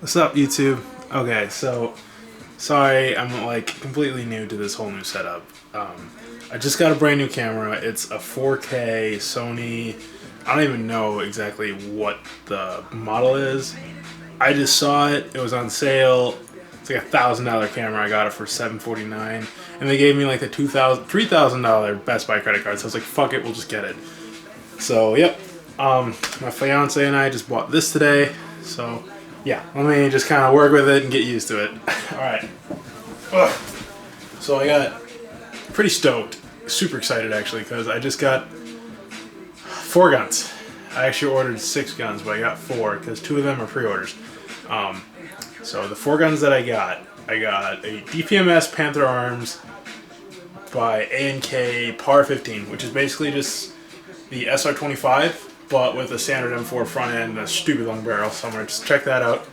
What's up, YouTube? Okay, so sorry, I'm like completely new to this whole new setup. I just got a brand new camera. It's a 4K Sony. I don't even know exactly what the model is. I just saw it. It was on sale. It's like $1,000 camera. I got it for $749, and they gave me like the $3,000 Best Buy credit card. So I was like, "Fuck it, we'll just get it." So yep, my fiance and I just bought this today. So yeah, let me just kind of work with it and get used to it. All right. Ugh. So I got pretty stoked, super excited actually, because I just got 4 guns. I actually ordered 6 guns, but I got 4 because 2 of them are pre-orders. So the 4 guns that I got a DPMS Panther Arms by A&K PAR25, which is basically just the SR25, but with a standard M4 front end and a stupid long barrel. So I'm gonna just check that out.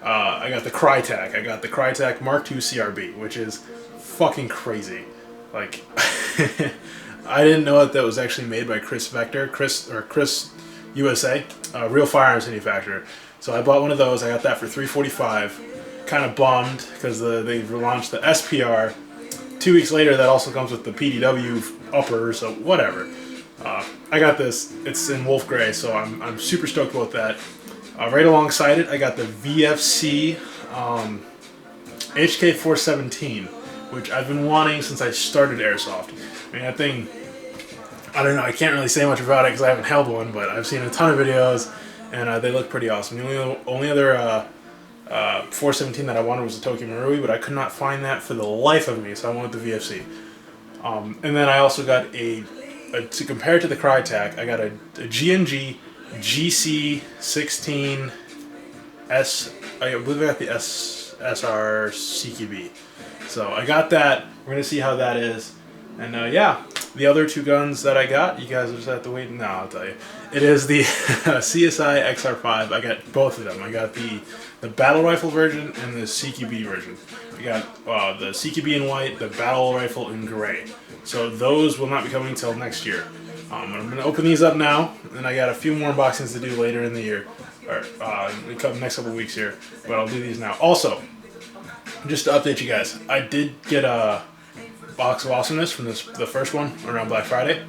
I got the Krytac. I got the Krytac Mark II CRB, which is fucking crazy. Like, I didn't know that was actually made by Chris USA, a real firearms manufacturer. So I bought one of those. I got that for $345. Kind of bummed because they relaunched the SPR. 2 weeks later, that also comes with the PDW upper. So whatever. I got this. It's in wolf gray, so I'm super stoked about that. Right alongside it, I got the Vfc Hk417, which I've been wanting since I started Airsoft. I mean, that thing, I don't know, I can't really say much about it because I haven't held one, but I've seen a ton of videos, and they look pretty awesome. The only other 417 that I wanted was the Tokyo Marui, but I could not find that for the life of me, so I went with the VFC. And then I also got to compare it to the Krytac, I got a G&G GC16 I believe I got the SR CQB. So I got that. We're gonna see how that is. And yeah, the other 2 guns that I got, you guys just have to wait. No, I'll tell you. It is the Csi Xr5. I got both of them. I got the battle rifle version and the CQB version. I got the CQB in white, the battle rifle in gray. So those will not be coming until next year. I'm going to open these up now, and I got a few more unboxings to do later in the year, or the next couple weeks here, but I'll do these now. Also, just to update you guys, I did get a box of awesomeness from the first one around Black Friday.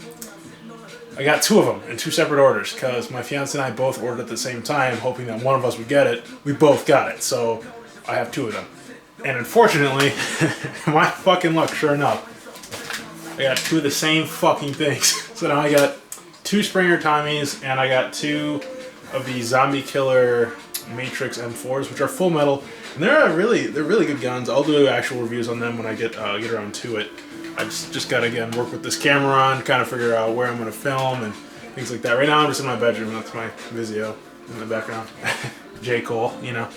I got 2 of them in 2 separate orders because my fiance and I both ordered at the same time, hoping that one of us would get it. We both got it, so I have 2 of them. And unfortunately, my fucking luck, sure enough, I got 2 of the same fucking things. So now I got 2 Springer Tommies, and I got 2 of the Zombie Killer Matrix M4s, which are full metal. And they're really good guns. I'll do actual reviews on them when I get around to it. I just gotta again work with this camera on, kind of figure out where I'm gonna film and things like that. Right now I'm just in my bedroom. That's my Vizio in the background. J. Cole, you know.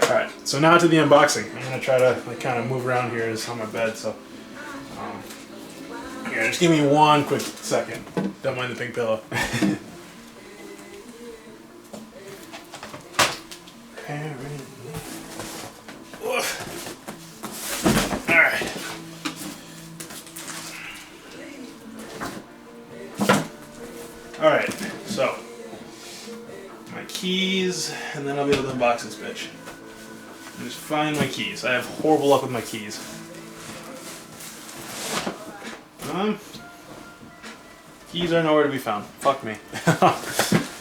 All right. So now to the unboxing. I'm gonna try to like kind of move around here. It's on my bed, so. Yeah, just give me 1 quick second. Don't mind the pink pillow. Alright. Alright, so my keys, and then I'll be able to unbox this bitch. Just find my keys. I have horrible luck with my keys. Keys are nowhere to be found. Fuck me.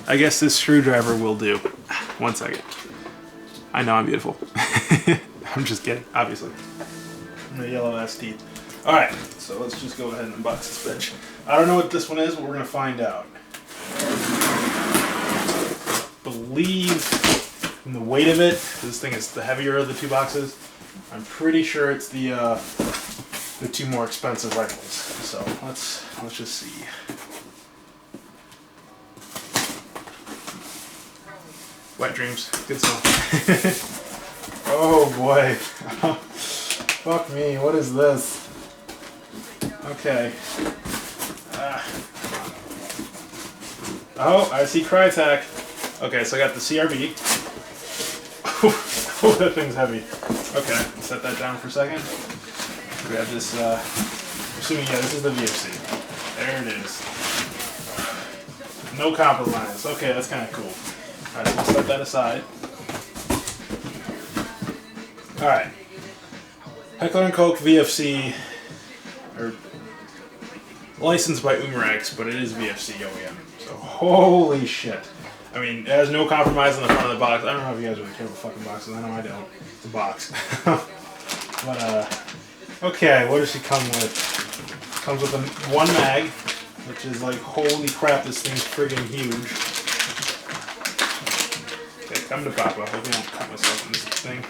I guess this screwdriver will do. 1 second. I know I'm beautiful. I'm just kidding, obviously. My yellow ass teeth. Alright, so let's just go ahead and unbox this bitch. I don't know what this one is, but we're gonna find out. I believe from the weight of it, this thing is the heavier of the 2 boxes. I'm pretty sure it's the 2 more expensive rifles. So let's just see. Wet dreams, good stuff. Oh boy. Fuck me, what is this? Okay. Oh, I see Krytac. Okay, so I got the CRB. Oh, that thing's heavy. Okay, set that down for a second. Grab this, assuming, yeah, this is the VFC. There it is. No compromise. Okay, that's kind of cool. Alright, we'll set that aside. Alright. Heckler & Koch VFC, or licensed by Umarex, but it is VFC OEM. So, holy shit. I mean, it has no compromise on the front of the box. I don't know if you guys really care about fucking boxes. I know I don't. It's a box. But, okay, what does she come with? Comes with one mag, which is like, holy crap, this thing's friggin' huge. Okay, come to Papa. Hope I don't cut myself in this thing.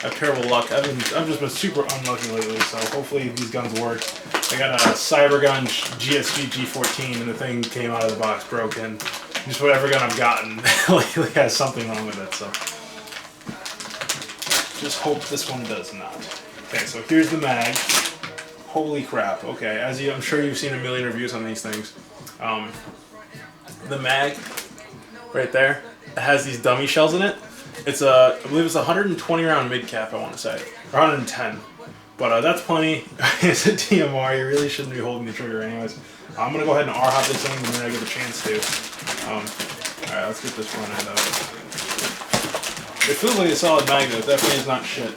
I have terrible luck. I've just been super unlucky lately, so hopefully these guns work. I got a Cybergun GSG G14, and the thing came out of the box broken. Just whatever gun I've gotten lately has something wrong with it, so just hope this one does not. Okay, so here's the mag. Holy crap. Okay, I'm sure you've seen a million reviews on these things. The mag right there, it has these dummy shells in it. It's I believe it's a 120 round mid cap, I want to say, or 110. But that's plenty. It's a DMR. You really shouldn't be holding the trigger anyways. I'm going to go ahead and R-hop this thing the minute I get a chance to. Alright, let's get this one end up. It feels like a solid mag though. It definitely is not shit.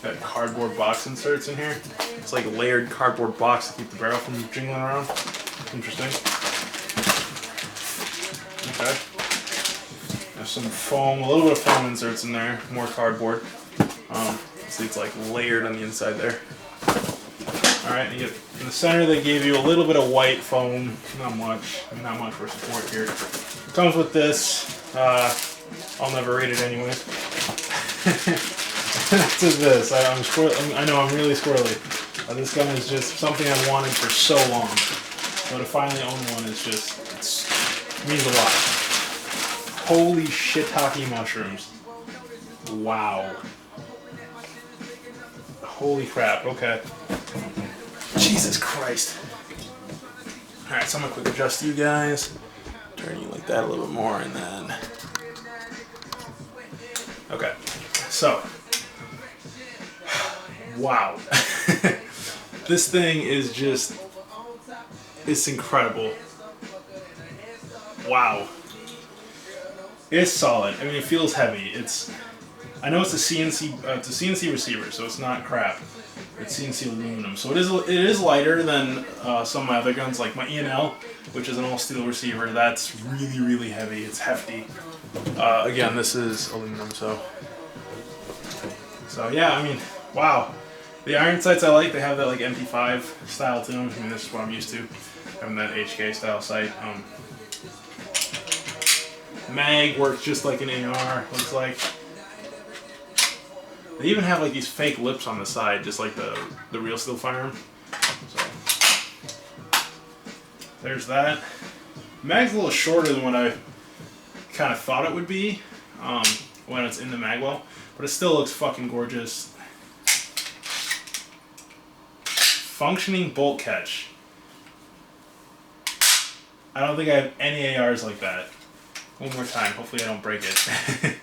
Got cardboard box inserts in here. It's like a layered cardboard box to keep the barrel from jingling around. Interesting. Okay. There's some foam, a little bit of foam inserts in there. More cardboard. See, it's like layered on the inside there. Alright, you get in the center they gave you a little bit of white foam. Not much for support here. It comes with this. I'll never read it anyways. This is this. I know I'm really squirrely. This gun is just something I've wanted for so long. So to finally own one is just, it means a lot. Holy shiitake mushrooms. Wow. Holy crap, okay. Jesus Christ. Alright, so I'm gonna quick adjust you guys. Turn you like that a little bit more and then. Okay, so. Wow. This thing is just, it's incredible. Wow. It's solid. I mean, it feels heavy. I know it's a CNC receiver, so it's not crap. It's CNC aluminum, so it is lighter than some of my other guns, like my E&L, which is an all steel receiver. That's really heavy. It's hefty. Again, this is aluminum, so yeah. I mean, wow. The iron sights I like. They have that like MP5 style to them. I mean, this is what I'm used to, having that HK style sight. Mag works just like an AR. Looks like. They even have like these fake lips on the side, just like the real steel firearm. So there's that. Mag's a little shorter than what I kind of thought it would be when it's in the mag well, but it still looks fucking gorgeous. Functioning bolt catch. I don't think I have any ARs like that. One more time. Hopefully I don't break it.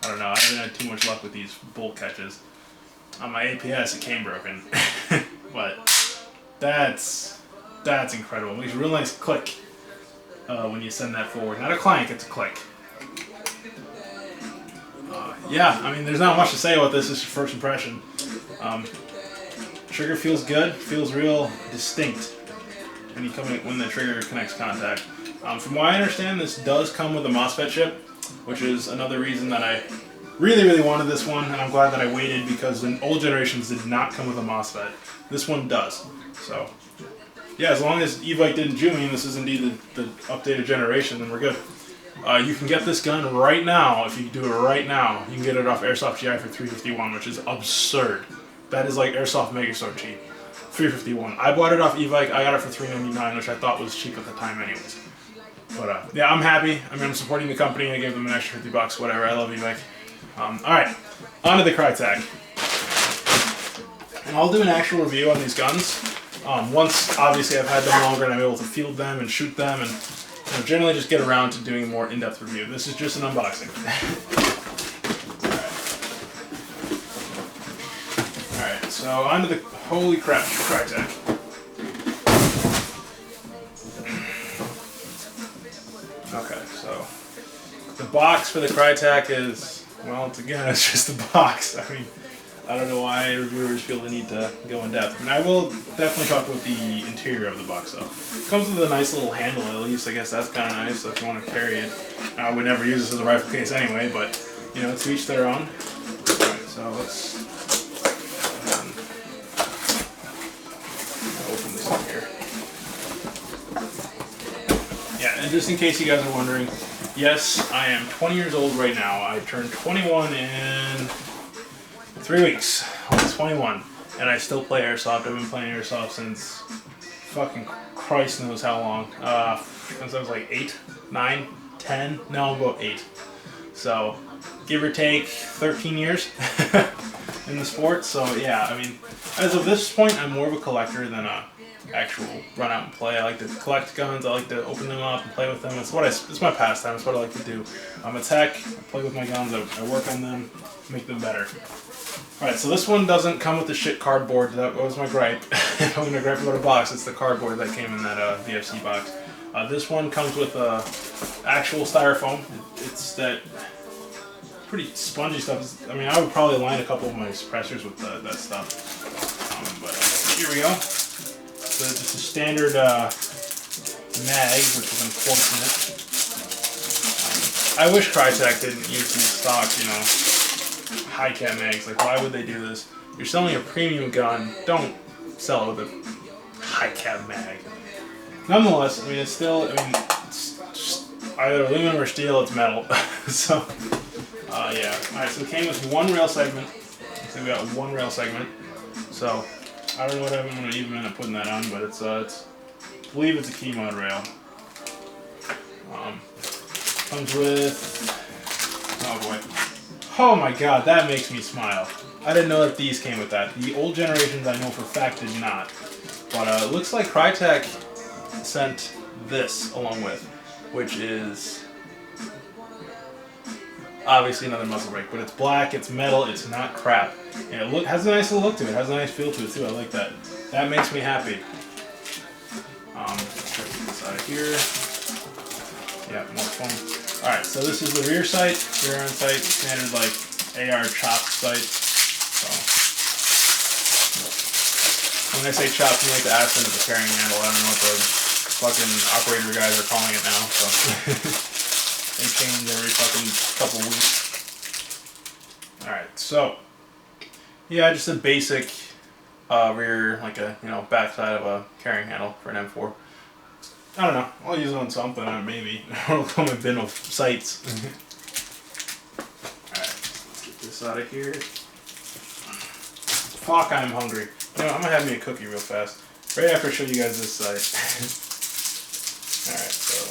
I don't know, I haven't had too much luck with these bolt catches. On my APS it came broken. But that's incredible. It makes a real nice click when you send that forward. Not a clank, it's a click. Yeah, I mean there's not much to say about this. This is your first impression. Trigger feels good, feels real distinct when the trigger connects contact. From what I understand, this does come with a MOSFET chip, which is another reason that I really wanted this one, and I'm glad that I waited because the old generations did not come with a MOSFET. This one does. So, yeah, as long as Evike didn't Jew me and this is indeed the updated generation, then we're good. You can get this gun right now. If you do it right now, you can get it off Airsoft GI for $351, which is absurd. That is like Airsoft Megastore cheap. $351. I bought it off Evike. I got it for $399, which I thought was cheap at the time anyways. But yeah, I'm happy. I mean, I'm supporting the company. I gave them an extra $50, whatever. I love Evike. Alright, on to the Krytac. And I'll do an actual review on these guns. Once, obviously, I've had them longer and I'm able to field them and shoot them and generally just get around to doing a more in-depth review. This is just an unboxing. Alright, so on to the holy crap Krytac. The box for the Krytac is, Well, it's just a box. I mean, I don't know why reviewers feel the need to go in depth. I mean, I will definitely talk about the interior of the box, though. It comes with a nice little handle, at least. I guess that's kind of nice, so if you want to carry it. I would never use this as a rifle case anyway, but, you know, to each their own. Alright, so let's open this up here. Yeah, and just in case you guys are wondering, yes, I am 20 years old right now. I turned 21 in 3 weeks. I'm 21, and I still play Airsoft. I've been playing Airsoft since fucking Christ knows how long. Since I was like 8, 9, 10. No, I'm about 8. So, give or take 13 years in the sport. So yeah, I mean, as of this point, I'm more of a collector than a actual run out and play. I like to collect guns. I like to open them up and play with them. It's my pastime. It's what I like to do. I'm a tech. I play with my guns. I work on them, make them better. Alright, so this one doesn't come with the shit cardboard. That was my gripe. If I'm going to gripe about a box, it's the cardboard that came in that VFC box. This one comes with actual styrofoam. It's that pretty spongy stuff. I mean, I would probably line a couple of my suppressors with that stuff. But here we go. So just a standard mag, which is unfortunate. I wish Krytac didn't use these stock, you know, high cap mags. Like, why would they do this? You're selling a premium gun. Don't sell it with a high cap mag. Nonetheless, I mean, it's still, it's just either aluminum or steel. It's metal. So, yeah. Alright, so it came with one rail segment. So we got one rail segment. So, I don't know what I'm going to even end up putting that on, but I believe it's a key mode rail. Comes with, oh boy. Oh my god, that makes me smile. I didn't know that these came with that. The old generations I know for a fact did not. But it looks like Crytek sent this along with, which is obviously another muzzle brake, but it's black, it's metal, it's not crap. And it has a nice little look to it, has a nice feel to it too, I like that. That makes me happy. Check this out of here. Yeah, more foam. Alright, so this is the rear sight, rear end sight, standard like AR chopped sight. So, when I say chopped, you like to ask them at the carrying handle. I don't know what the fucking operator guys are calling it now, so they change every fucking couple weeks. Alright, so yeah, just a basic rear, like a, you know, backside of a carrying handle for an M4. I don't know. I'll use it on something, maybe. It'll come in a bin of sights. Alright, let's get this out of here. Fuck, I'm hungry. You know, I'm gonna have me a cookie real fast. Right after I show you guys this sight. Alright, so.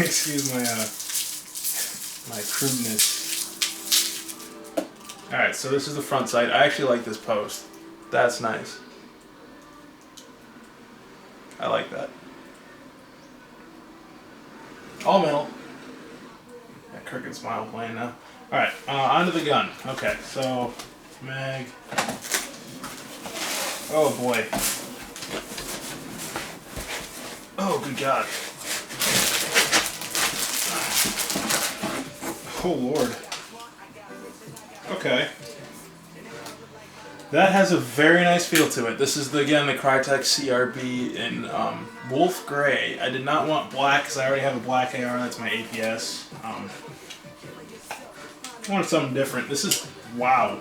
Excuse my crudeness. Alright, so this is the front sight. I actually like this post. That's nice. I like that. All metal. That crooked smile playing now. Alright, onto the gun. Okay, so mag. Oh boy. Oh good God. Oh Lord. Okay. That has a very nice feel to it. This is, again, the Krytac CRB in Wolf Gray. I did not want black because I already have a black AR. That's my APS. I wanted something different. This is, wow.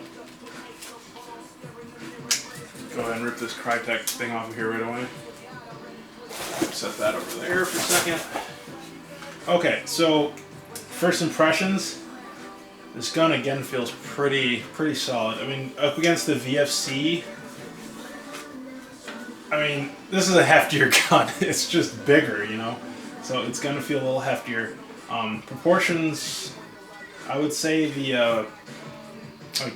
Go ahead and rip this Krytac thing off of here right away. Set that over there for a second. Okay, so first impressions. This gun again feels pretty solid. I mean, up against the VFC, I mean, this is a heftier gun. It's just bigger, you know? So it's gonna feel a little heftier. Proportions, I would say like,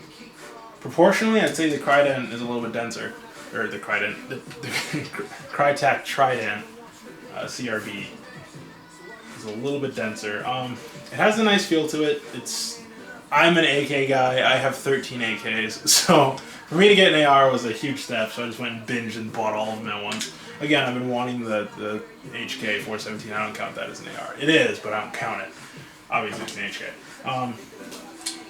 proportionally, I'd say the Trident is a little bit denser. Or the Trident, the Krytac Trident CRB is a little bit denser. It has a nice feel to it. I'm an AK guy. I have 13 AKs, so for me to get an AR was a huge step. So I just went and binged and bought all of them at once. Again, I've been wanting the HK417. I don't count that as an AR. It is, but I don't count it. Obviously, it's an HK.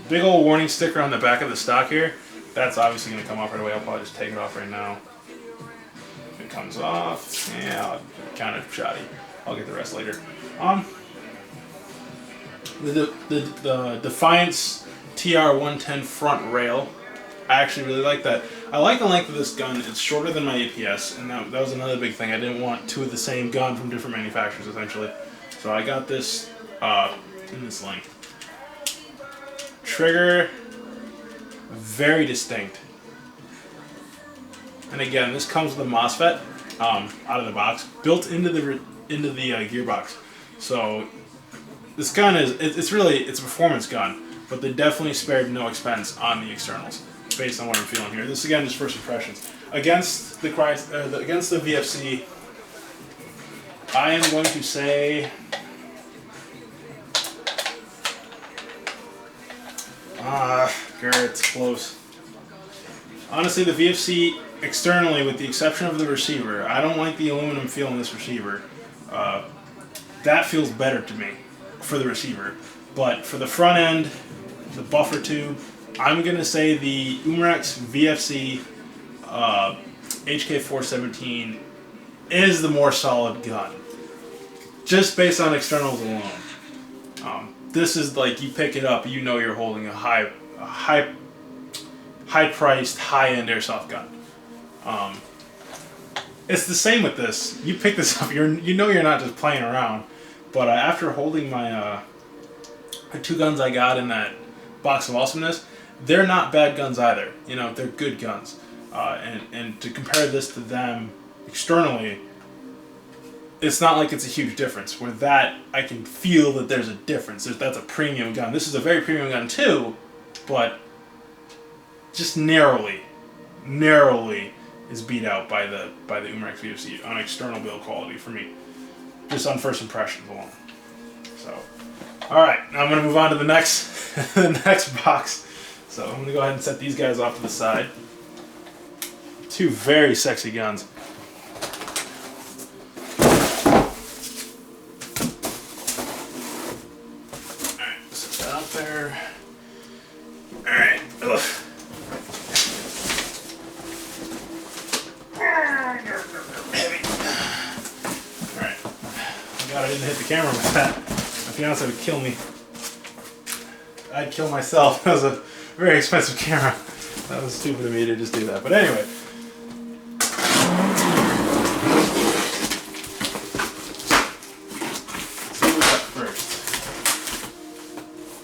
Big old warning sticker on the back of the stock here. That's obviously going to come off right away. I'll probably just take it off right now. If it comes off, yeah, I'll count it shoddy. I'll get the rest later. The Defiance TR110 front rail. I actually really like that. I like the length of this gun. It's shorter than my APS, and that was another big thing. I didn't want two of the same gun from different manufacturers, essentially. So I got this in this length. Trigger, very distinct. And again, this comes with a MOSFET out of the box, built into the gearbox. So this gun it's a performance gun, but they definitely spared no expense on the externals, based on what I'm feeling here. This again, just first impressions against the VFC. I am going to say it's close. Honestly, the VFC externally, with the exception of the receiver, I don't like the aluminum feel in this receiver. That feels better to me for the receiver. But for the front end, the buffer tube, I'm going to say the Umarex VFC HK417 is the more solid gun. Just based on externals alone. This is like, you pick it up, you know you're holding a high-priced, high-end airsoft gun. It's the same with this. You pick this up, you know you're not just playing around. But after holding my two guns I got in that box of awesomeness, they're not bad guns either. You know, they're good guns. And to compare this to them externally, it's not like it's a huge difference. Where that, I can feel that there's a difference. That's a premium gun. This is a very premium gun too, but just narrowly is beat out by the Umarex VFC on external build quality for me, just on first impressions alone. So, all right, now I'm gonna move on to the next the next box. So I'm gonna go ahead and set these guys off to the side. Two very sexy guns. There. Alright. Heavy. Alright. God, I didn't hit the camera with that. My fiance would kill me. I'd kill myself. That was a very expensive camera. That was stupid of me to just do that. But anyway.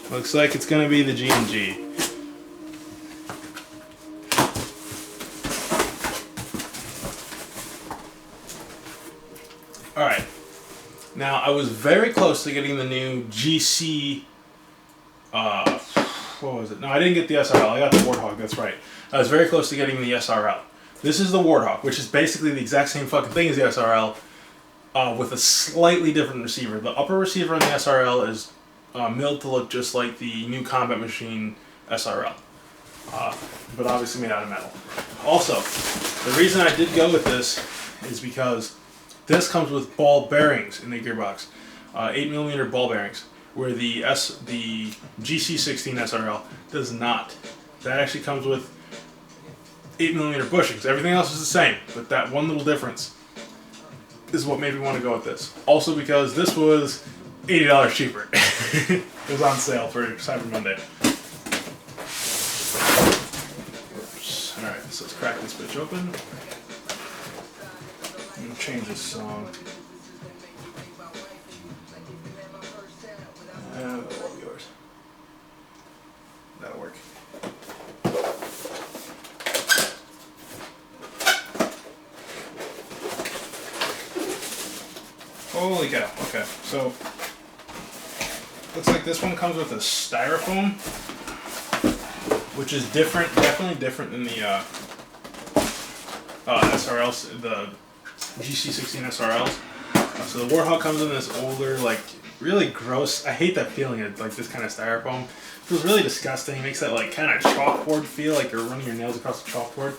Looks like it's going to be the G&G. Alright. Now, I was very close to getting the new GC... what was it? No, I didn't get the SRL. I got the Warthog, that's right. I was very close to getting the SRL. This is the Warthog, which is basically the exact same fucking thing as the SRL, with a slightly different receiver. The upper receiver on the SRL is milled to look just like the new Combat Machine SRL, but obviously made out of metal. Also, the reason I did go with this is because this comes with ball bearings in the gearbox, 8mm ball bearings, where the GC16 SRL does not. That actually comes with 8mm bushings. Everything else is the same, but that one little difference is what made me want to go with this. Also because this was $80 cheaper. It was on sale for Cyber Monday. Oops. Alright, so let's crack this bitch open. I'm going to change this song. That'll be yours. That'll work. Holy cow. Okay, so looks like this one comes with a styrofoam, which is different, definitely different than the SRLs, the GC16 SRLs. So the Warthog comes in this older, like really gross. I hate that feeling of like this kind of styrofoam. It feels really disgusting. It makes that like kind of chalkboard feel, like you're running your nails across the chalkboard.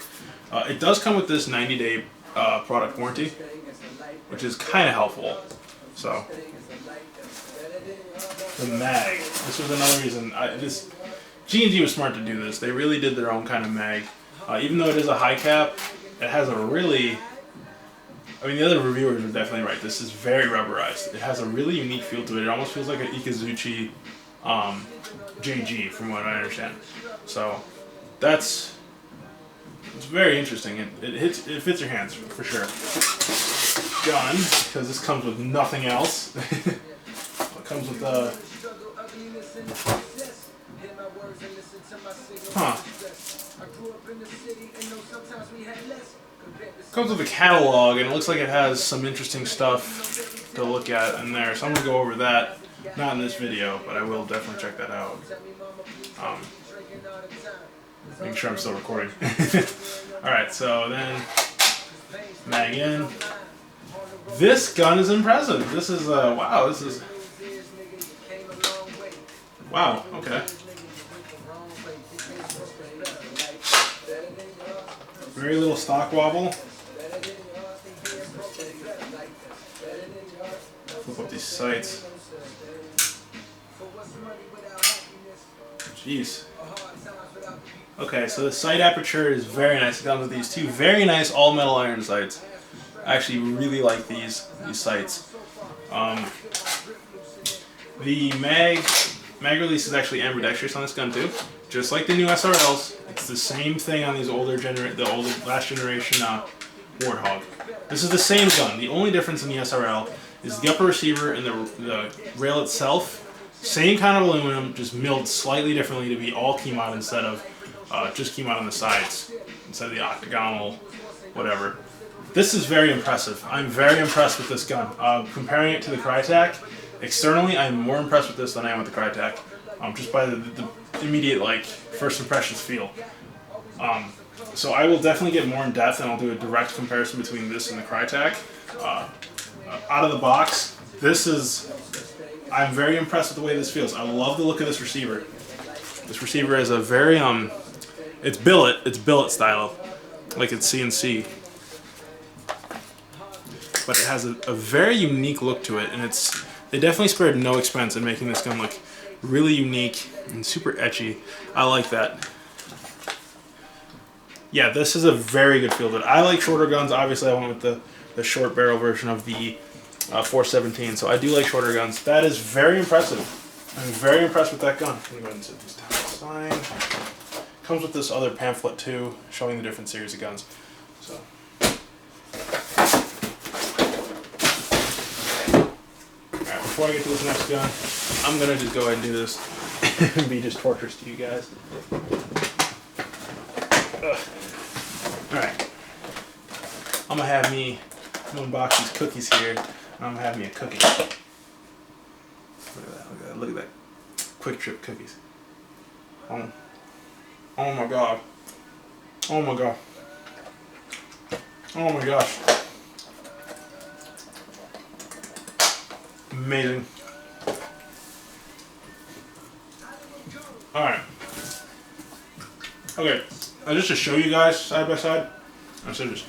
It does come with this 90-day product warranty. which is kind of helpful. So the mag. This was another reason. G&G was smart to do this. They really did their own kind of mag. Even though it is a high cap, it has a really... I mean, the other reviewers are definitely right. This is very rubberized. It has a really unique feel to it. It almost feels like an Ikazuchi JG, from what I understand. So it's very interesting. It fits your hands for sure. Gun, because this comes with nothing else. It comes with comes with a catalog, and it looks like it has some interesting stuff to look at in there. So I'm gonna go over that. Not in this video, but I will definitely check that out. Making sure I'm still recording. Alright, so then mag in. This gun is impressive. This is wow, this is wow, okay. Very little stock wobble. Flip up these sights. Jeez. Okay, so the sight aperture is very nice. It comes with these two very nice all metal iron sights. I actually really like these sights. The mag release is actually ambidextrous on this gun too, just like the new SRLs. It's the same thing on these the older last generation Warthog. This is the same gun. The only difference in the SRL is the upper receiver and the rail itself. Same kind of aluminum, just milled slightly differently to be all key mod instead of just key mod on the sides, instead of the octagonal, whatever. This is very impressive. I'm very impressed with this gun. Comparing it to the Krytac, externally I'm more impressed with this than I am with the Krytac, just by the immediate first impressions feel. So I will definitely get more in depth, and I'll do a direct comparison between this and the Krytac. Out of the box, I'm very impressed with the way this feels. I love the look of this receiver. This receiver is a very it's billet style, like it's CNC. But it has a very unique look to it, and they definitely spared no expense in making this gun look really unique and super etchy. I like that. Yeah, this is a very good feel to it. I like shorter guns. Obviously, I went with the short barrel version of the 417, so I do like shorter guns. That is very impressive. I'm very impressed with that gun. I'm going to go ahead and set these down aside. Comes with this other pamphlet too, showing the different series of guns. So. Alright, before I get to this next gun, I'm going to just go ahead and do this and be just torturous to you guys. Alright. I'm going to unbox these cookies here. I'm gonna have me a cookie. Look at that, look at that. Quick Trip cookies. Oh my god. Oh my god. Oh my gosh. Amazing. Alright. Okay, just to show you guys side by side, instead of just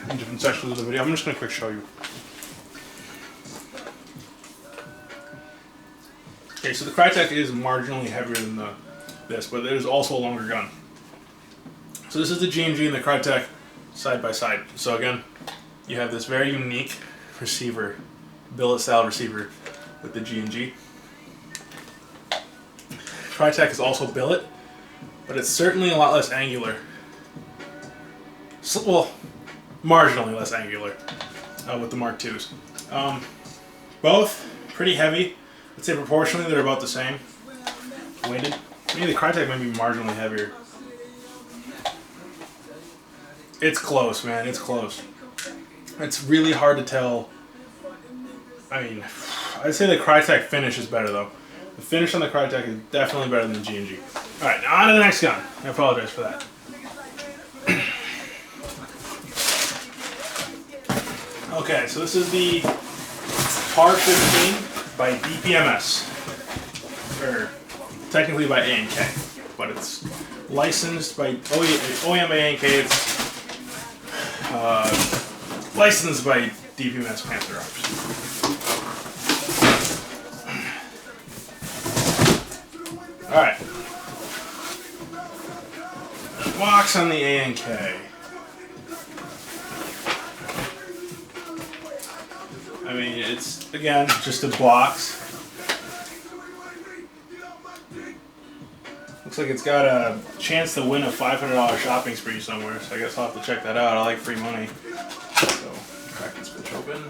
in different sections of the video, I'm just gonna quick show you. Okay, so the Krytac is marginally heavier than this, but it is also a longer gun. So this is the G&G and the Krytac side by side. So again, you have this very unique receiver, billet style receiver with the G&G. Krytac is also billet, but it's certainly a lot less angular. So, well, marginally less angular with the Mark IIs. Both pretty heavy. I'd say proportionally they're about the same weighted. Maybe the Krytac might be marginally heavier. It's close, man. It's close. It's really hard to tell. I mean, I'd say the Krytac finish is better though. The finish on the Krytac is definitely better than the G&G. Alright, now on to the next gun. I apologize for that. Okay, so this is the PAR15 by DPMS, or technically by A&K, but it's licensed by OEM A&K. It's licensed by DPMS Panther arms. Alright. Box on the A&K. I mean, it's, again, just a box. Looks like it's got a chance to win a $500 shopping spree somewhere, so I guess I'll have to check that out. I like free money. So, crack this bitch open.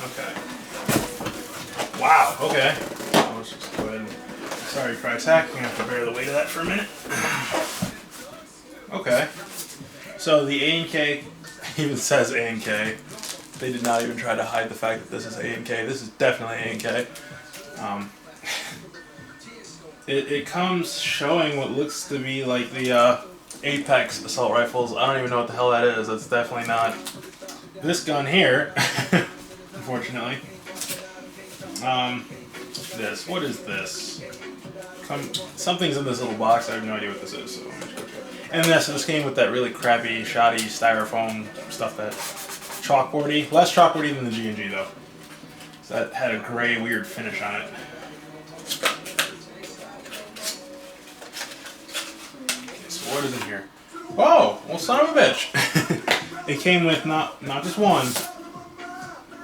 Okay. Wow, okay. Let's just go ahead and... Sorry, Krytac, I'm going to have to bear the weight of that for a minute. Okay. So the A&K even says A&K. They did not even try to hide the fact that this is A&K. This is definitely A&K. It comes showing what looks to be like the Apex assault rifles. I don't even know what the hell that is. That's definitely not this gun here, unfortunately. This. What is this? Something's in this little box. I have no idea what this is. So I'm just gonna check. And this came with that really crappy, shoddy styrofoam stuff that chalkboardy. Less chalkboardy than the G&G though. So that had a gray, weird finish on it. So what is in here? Oh, well, son of a bitch! It came with not just one,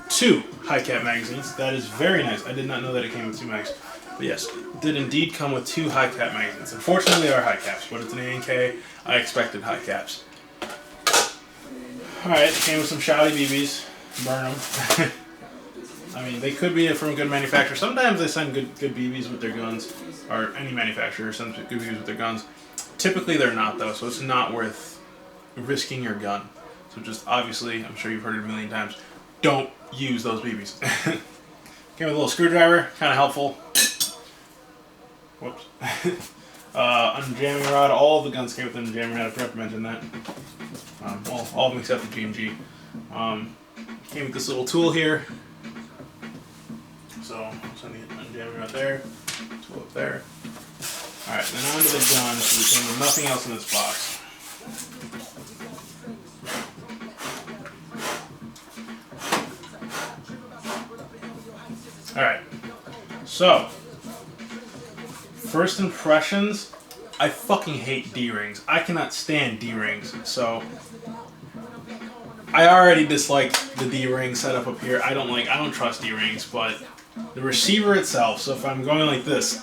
2 high-cap magazines. That is very nice. I did not know that it came with 2 mags. But yes, it did indeed come with 2 high-cap magazines. Unfortunately, they are high caps, but it's an A&K. I expected high caps. Alright, it came with some shouty BBs. Burn them. I mean, they could be from a good manufacturer. Sometimes they send good BBs with their guns, or any manufacturer sends good BBs with their guns. Typically, they're not, though, so it's not worth risking your gun. So just, obviously, I'm sure you've heard it a million times, don't use those BBs. Came with a little screwdriver, kind of helpful. Whoops. Unjamming rod. All of the guns came with an unjamming rod. I forgot to mention that. Well, all of them except the G&G. Came with this little tool here. So, send the unjamming rod there. Tool up there. Alright, then on to the gun. So we came with nothing else in this box. Alright. So, first impressions, I fucking hate D-rings. I cannot stand D-rings, so I already dislike the D-ring setup up here. I don't trust D-rings, but the receiver itself, so if I'm going like this,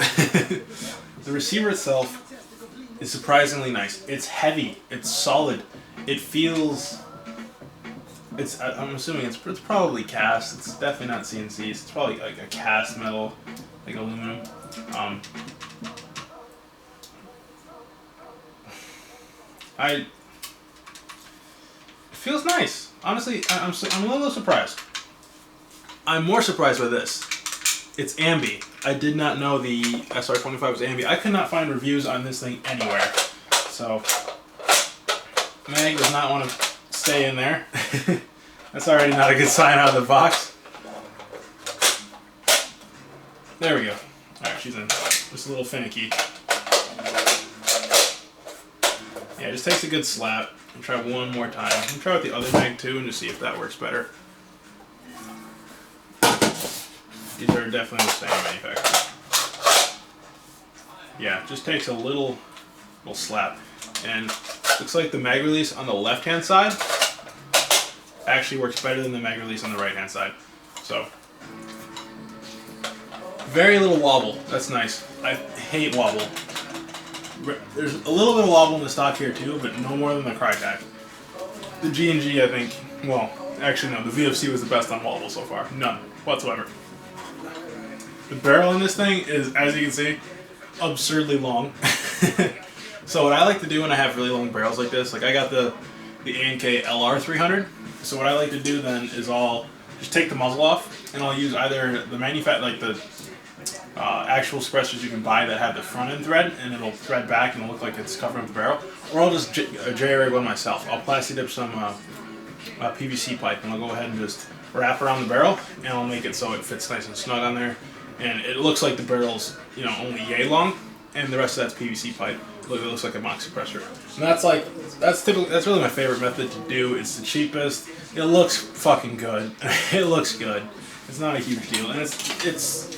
the receiver itself is surprisingly nice. It's heavy, it's solid, it feels, I'm assuming it's probably cast. It's definitely not CNC. It's probably like a cast metal, like aluminum. It feels nice. Honestly, I'm a little surprised. I'm more surprised by this. It's ambi. I did not know the SR25 was ambi. I could not find reviews on this thing anywhere. So, mag does not want to stay in there. That's already not a good sign out of the box. There we go. Alright, she's in. Just a little finicky. Yeah, it just takes a good slap. I'll try one more time. I'll try with the other mag too and just see if that works better. These are definitely the same manufacturer. Yeah, it just takes a little slap. And looks like the mag release on the left-hand side actually works better than the mag release on the right-hand side. So, very little wobble. That's nice. I hate wobble. There's a little bit of wobble in the stock here too, but no more than the Krytac. The G&G, I think, well, actually no, the VFC was the best on wobble so far. None whatsoever. The barrel in this thing is, as you can see, absurdly long. So what I like to do when I have really long barrels like this, like I got the A&K LR300. So what I like to do then is I'll just take the muzzle off, and I'll use either the actual suppressors you can buy that have the front end thread, and it'll thread back and it'll look like it's covering up the barrel, or I'll just J-rig one myself. I'll plasti dip some PVC pipe, and I'll go ahead and just wrap around the barrel, and I'll make it so it fits nice and snug on there. and it looks like the barrel's, you know, only yay long, and the rest of that's PVC pipe. It looks like a mock suppressor. And that's really my favorite method to do. It's the cheapest. It looks fucking good. It looks good. It's not a huge deal, and it's.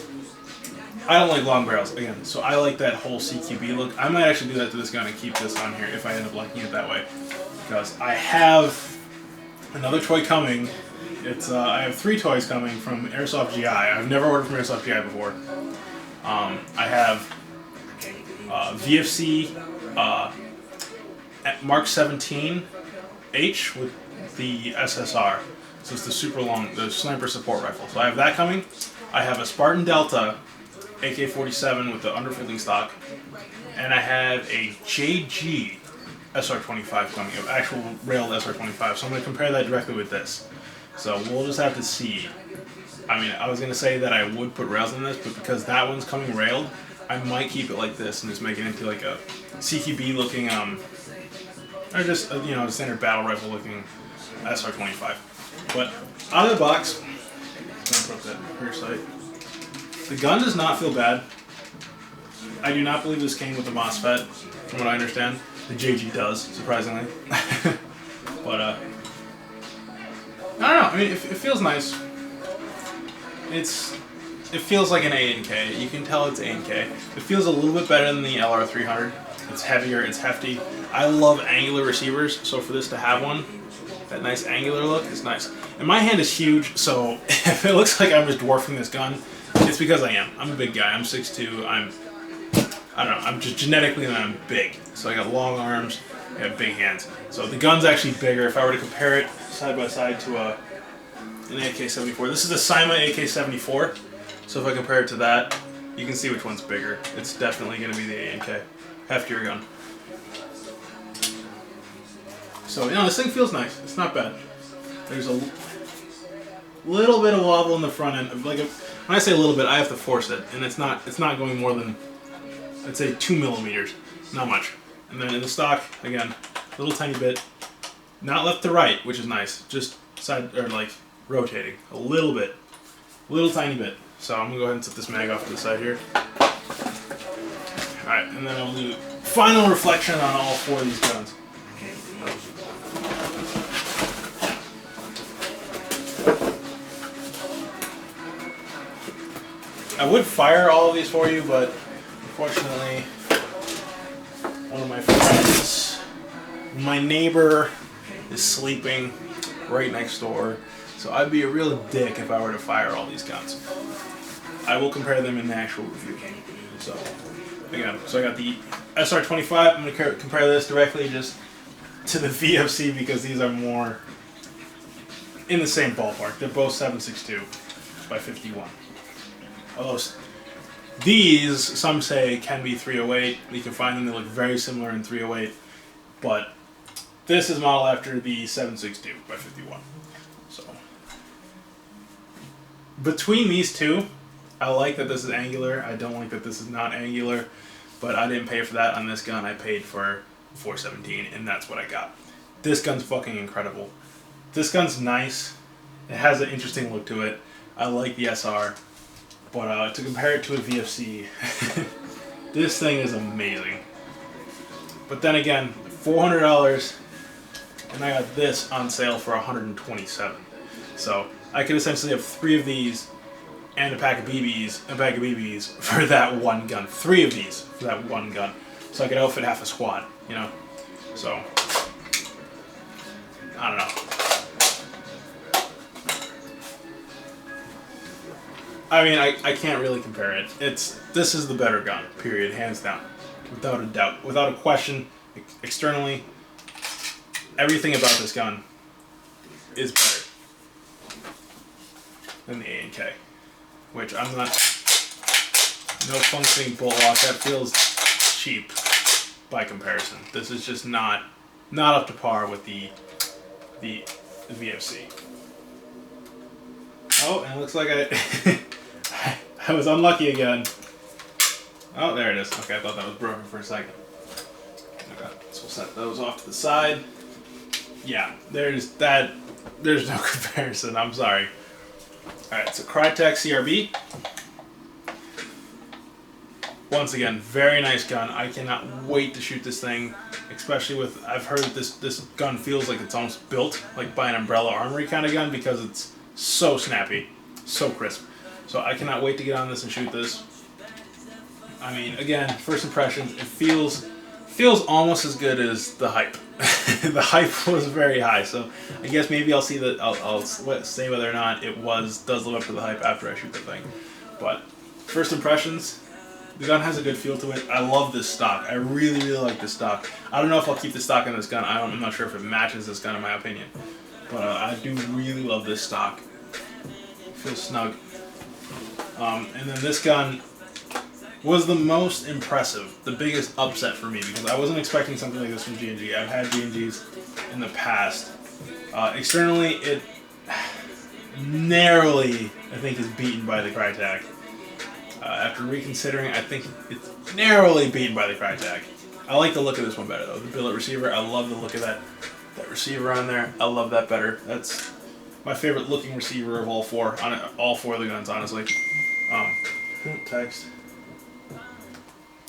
I don't like long barrels again, so I like that whole CQB look. I might actually do that to this gun and keep this on here if I end up liking it that way, because I have another toy coming. I have 3 toys coming from Airsoft GI. I've never ordered from Airsoft GI before. I have VFC Mark 17H with the SSR. So it's the super long, the sniper support rifle. So I have that coming. I have a Spartan Delta AK-47 with the underfielding stock. And I have a G&G SR5 coming, an actual railed SR5. So I'm going to compare that directly with this. So we'll just have to see. I mean, I was going to say that I would put rails in this, but because that one's coming railed, I might keep it like this and just make it into like a CQB looking, or just, you know, a standard battle rifle looking SR25. But out of the box, I'm going to put that rear sight. The gun does not feel bad. I do not believe this came with the MOSFET, from what I understand. The JG does, surprisingly. But, I don't know. I mean, it feels nice. It feels like an A&K. You can tell it's A&K. It feels a little bit better than the LR300. It's heavier, it's hefty. I love angular receivers, so for this to have one, that nice angular look is nice. And my hand is huge, so if it looks like I'm just dwarfing this gun, it's because I am. I'm a big guy. I'm 6'2". I don't know. I'm just genetically, I'm big. So I got long arms. I got big hands. So the gun's actually bigger. If I were to compare it side by side to an AK-74, this is the Csi AK-74. So if I compare it to that, you can see which one's bigger. It's definitely going to be the A&K. Heftier gun. So, you know, this thing feels nice. It's not bad. There's a little bit of wobble in the front end. Like, when I say a little bit, I have to force it, and it's not going more than, I'd say, 2 millimeters. Not much. And then in the stock, again, a little tiny bit. Not left to right, which is nice. Just side, or like, rotating. A little bit. Little tiny bit. So I'm going to go ahead and set this mag off to the side here. Alright, and then I'll do final reflection on all 4 of these guns. I would fire all of these for you, but unfortunately, one of my friends, my neighbor, is sleeping right next door. So I'd be a real dick if I were to fire all these guns. I will compare them in the actual review. So, again, so I got the SR25. I'm going to compare this directly just to the VFC because these are more in the same ballpark. They're both 7.62 by 51. Although these, some say, can be 308. You can find them, they look very similar in 308. But this is modeled after the 7.62 by 51. So, between these two, I like that this is angular. I don't like that this is not angular. But I didn't pay for that on this gun. I paid for 417, and that's what I got. This gun's fucking incredible. This gun's nice. It has an interesting look to it. I like the SR. But to compare it to a VFC, this thing is amazing. But then again, $400, and I got this on sale for $127. So I could essentially have 3 of these and a bag of BBs for that one gun. 3 of these for that one gun. So I could outfit half a squad, you know? So, I don't know. I mean, I can't really compare it. This is the better gun, period, hands down. Without a doubt. Without a question, externally, everything about this gun is better than the A&K. Which I'm not, no functioning bolt lock, that feels cheap by comparison. This is just not up to par with the VFC. Oh, and it looks like I was unlucky again. Oh, there it is. Okay, I thought that was broken for a second. Okay, so we'll set those off to the side. Yeah, there's no comparison, I'm sorry. Alright, so Krytac CRB. once again, very nice gun. I cannot wait to shoot this thing, especially with, I've heard that this gun feels like it's almost built like by an Umbrella Armory kind of gun because it's so snappy, so crisp. So I cannot wait to get on this and shoot this. I mean, again, first impressions, it feels almost as good as the hype. The hype was very high, so I guess maybe I'll see that. I'll say whether or not it does live up to the hype after I shoot the thing. But first impressions, the gun has a good feel to it. I love this stock. I really, really like this stock. I don't know if I'll keep the stock in this gun. I'm not sure if it matches this gun in my opinion. But I do really love this stock. It feels snug. And then this gun was the most impressive, the biggest upset for me, because I wasn't expecting something like this from G&G. I've had G&Gs in the past. Externally, it narrowly, I think, is beaten by the Krytac. After reconsidering, I think it's narrowly beaten by the Krytac. I like the look of this one better, though. The billet receiver, I love the look of that receiver on there. I love that better. That's my favorite looking receiver of all four of the guns, honestly. Text.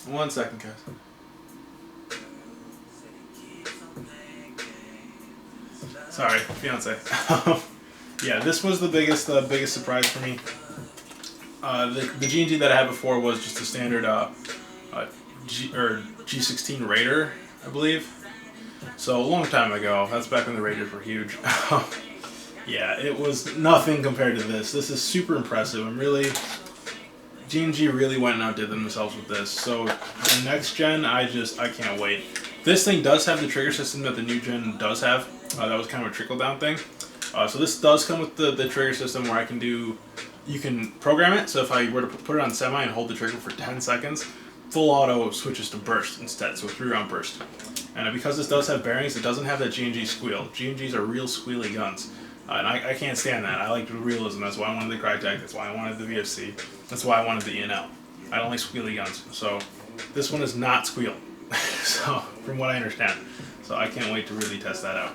1 second, guys. Sorry, fiance. Yeah, this was the biggest surprise for me. The G&G that I had before was just a standard G16 Raider, I believe. So a long time ago. That's back when the Raiders were huge. Yeah, it was nothing compared to this. This is super impressive. G&G really went and outdid themselves with this. So the next gen, I can't wait. This thing does have the trigger system that the new gen does have. That was kind of a trickle down thing. So this does come with the trigger system where you can program it. So if I were to put it on semi and hold the trigger for 10 seconds, full auto switches to burst instead, so 3-round burst. And because this does have bearings, it doesn't have that G&G squeal. G&Gs are real squealy guns. And I can't stand that. I like the realism. That's why I wanted the Krytac. That's why I wanted the VFC. That's why I wanted the E&L. I don't like squealy guns. So this one is not squeal. So from what I understand. So I can't wait to really test that out.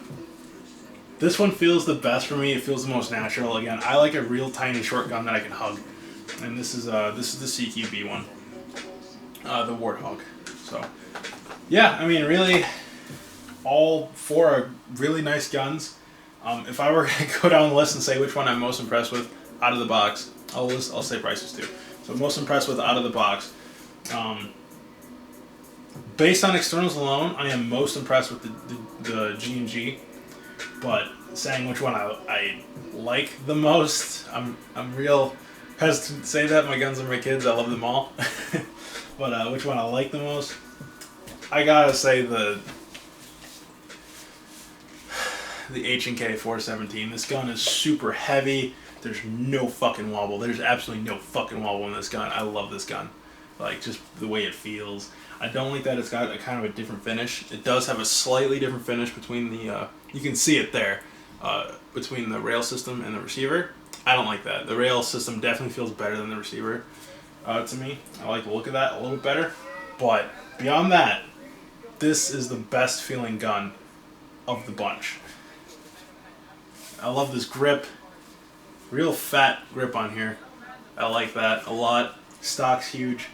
This one feels the best for me. It feels the most natural. Again, I like a real tiny short gun that I can hug. And this is the CQB one. The Warthog. So yeah, I mean, really, all four are really nice guns. If I were to go down the list and say which one I'm most impressed with out of the box, I'll say prices too. So most impressed with out of the box. Based on externals alone, I am most impressed with the G&G. But saying which one I like the most, I'm real hesitant to say that. My guns are my kids. I love them all. But which one I like the most, I gotta say the H&K 417. This gun is super heavy. There's no fucking wobble. There's absolutely no fucking wobble in this gun. I love this gun. Like, just the way it feels. I don't like that it's got a kind of a different finish. It does have a slightly different finish between the, you can see it there, between the rail system and the receiver. I don't like that. The rail system definitely feels better than the receiver, to me. I like the look of that a little bit better. But beyond that, this is the best feeling gun of the bunch. I love this grip. Real fat grip on here. I like that a lot. Stock's huge.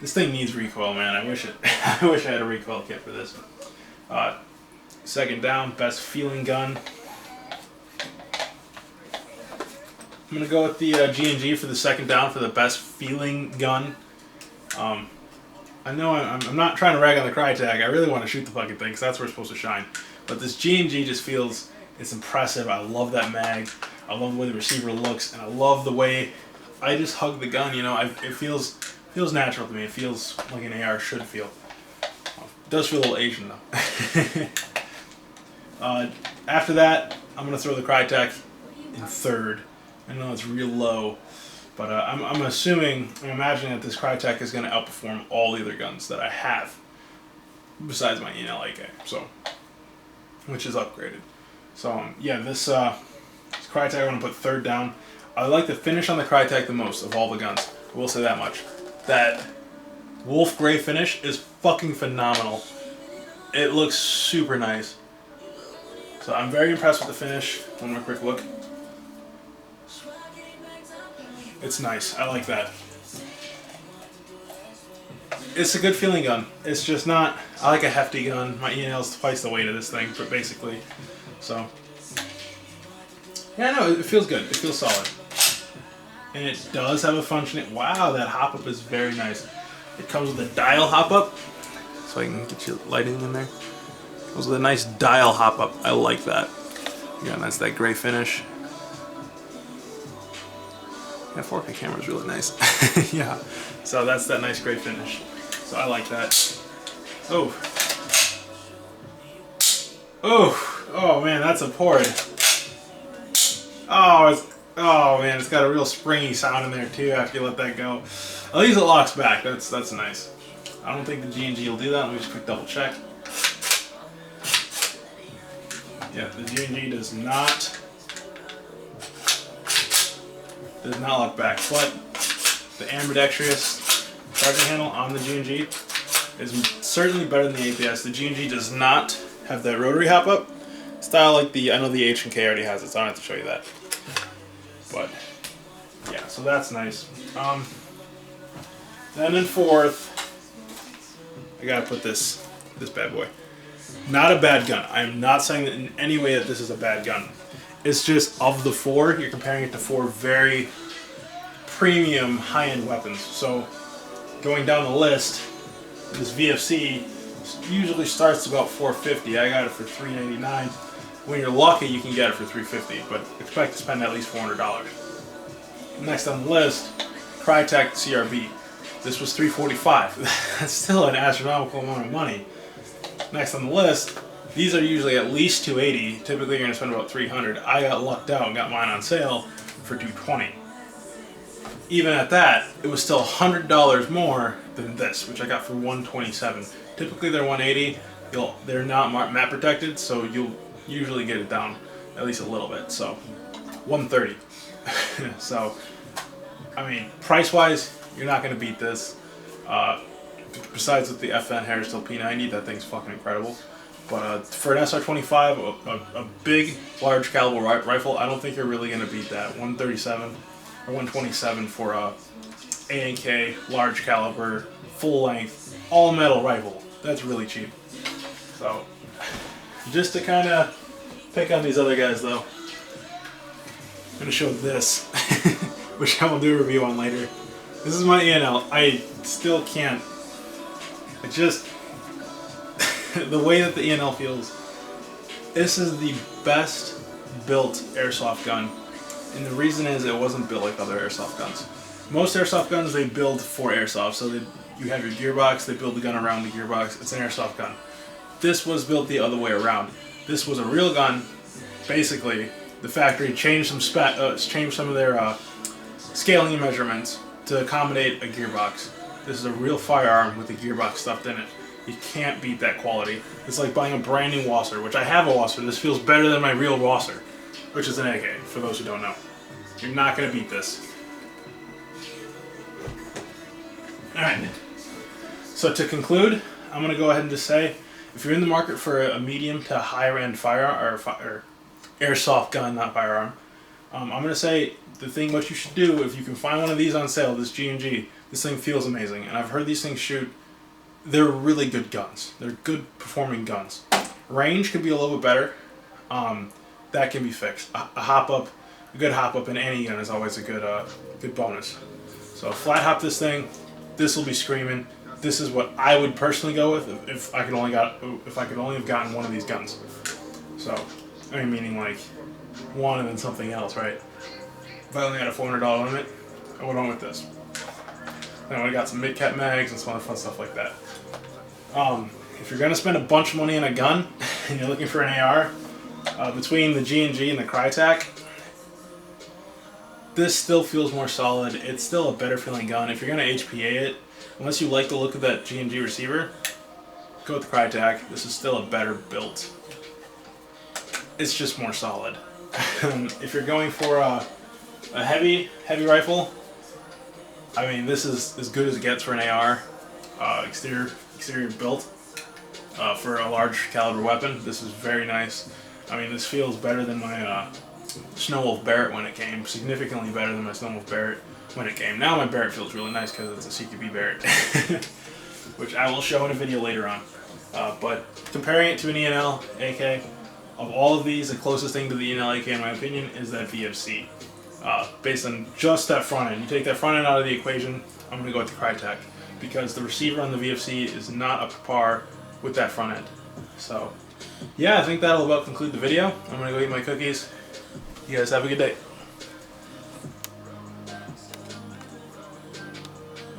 This thing needs recoil, man. I wish I had a recoil kit for this. Second down, best feeling gun. I'm gonna go with the G&G for the second down for the best feeling gun. I know I'm not trying to rag on the Krytac. I really want to shoot the fucking thing because that's where it's supposed to shine. But this G&G just feels, it's impressive. I love that mag. I love the way the receiver looks, and I love the way I just hug the gun. You know, it feels natural to me. It feels like an AR should feel. It does feel a little Asian though. After that, I'm gonna throw the Krytac in third. I know it's real low, but I'm imagining that this Krytac is gonna outperform all the other guns that I have, besides my E&L AK. So, which is upgraded. So yeah, this Krytac I'm gonna put third down. I like the finish on the Krytac the most of all the guns. I will say that much. That wolf gray finish is fucking phenomenal. It looks super nice. So I'm very impressed with the finish. One more quick look. It's nice. I like that. it's a good feeling gun. It's just not, I like a hefty gun. My E&L's twice the weight of this thing, basically. So, yeah, no, it feels good. It feels solid. And it does have a function. Wow, that hop-up is very nice. It comes with a dial hop-up, so I can get you lighting in there. It comes with a nice dial hop-up. I like that. Yeah, that's that gray finish. Yeah, 4K camera is really nice. Yeah, so that's that nice gray finish. So I like that. Oh. Oh man, that's a port. Oh man, it's got a real springy sound in there too after you let that go. At least it locks back. That's nice. I don't think the G&G will do that. Let me just quick double check. Yeah, the G&G does not lock back, but the ambidextrous charging handle on the G&G is certainly better than the APS. The G&G does not have that rotary hop up style like I know the H&K already has it, so I don't have to show you that. But yeah, so that's nice. Then in fourth, I gotta put this bad boy. Not a bad gun. I am not saying that in any way that this is a bad gun. It's just of the four, you're comparing it to four very premium high-end weapons. So going down the list, this VFC usually starts about $450. I got it for $399. When you're lucky, you can get it for $350, but expect to spend at least $400. Next on the list, Krytac CRB. This was $345. That's still an astronomical amount of money. Next on the list, these are usually at least $280. Typically, you're gonna spend about $300. I got lucked out and got mine on sale for $220. Even at that, it was still $100 more than this, which I got for $127. Typically, they're $180. They're not map protected, so you'll usually get it down at least a little bit. So $130. So, I mean, price-wise, you're not gonna beat this. Besides with the FN hair still P90, that thing's fucking incredible. But for an SR25, a big, large caliber rifle, I don't think you're really gonna beat that. 137 or 127 for a A&K large caliber, full length, all metal rifle. That's really cheap. So, just to kind of pick on these other guys though, I'm gonna show this, which I will do a review on later. This is my E&L. I still can't. It just, the way that the E&L feels, this is the best built airsoft gun. And the reason is it wasn't built like other airsoft guns. Most airsoft guns, they build for airsoft. So you have your gearbox, they build the gun around the gearbox. It's an airsoft gun. This was built the other way around. This was a real gun. Basically, the factory changed some of their scaling measurements to accommodate a gearbox. This is a real firearm with a gearbox stuffed in it. You can't beat that quality. It's like buying a brand new Wasser, which I have a Wasser. This feels better than my real Wasser, which is an AK, for those who don't know. You're not gonna beat this. Alright, so to conclude, I'm gonna go ahead and just say, if you're in the market for a medium to higher end firearm, or airsoft gun, not firearm, I'm gonna say what you should do, if you can find one of these on sale, this G&G, this thing feels amazing, and I've heard these things shoot. They're really good guns. They're good performing guns. Range could be a little bit better. That can be fixed. A good hop up in any gun is always a good bonus. So flat hop this thing. This will be screaming. This is what I would personally go with if I could only have gotten one of these guns. So, I mean, meaning like one and then something else, right? If I only had a $400 limit, I would have went with this. Then I would have got some mid-cap mags and some other fun stuff like that. If you're going to spend a bunch of money on a gun and you're looking for an AR, between the G&G and the Krytac, this still feels more solid. It's still a better feeling gun. If you're going to HPA it, unless you like the look of that G&G receiver, go with the Krytac. This is still a better built. It's just more solid. If you're going for a heavy rifle, I mean, this is as good as it gets for an AR. Exterior built for a large caliber weapon. This is very nice. I mean, this feels better than my Snow Wolf Barrett when it came. Significantly better than my Snow Wolf Barrett when it came. Now my Barrett feels really nice because it's a CQB Barrett. which I will show in a video later on. But comparing it to an E&L AK, of all of these, the closest thing to the E&L AK in my opinion is that VFC. Based on just that front end. You take that front end out of the equation, I'm going to go with the Krytac, because the receiver on the VFC is not up to par with that front end. So yeah, I think that'll about conclude the video. I'm going to go eat my cookies. You guys have a good day.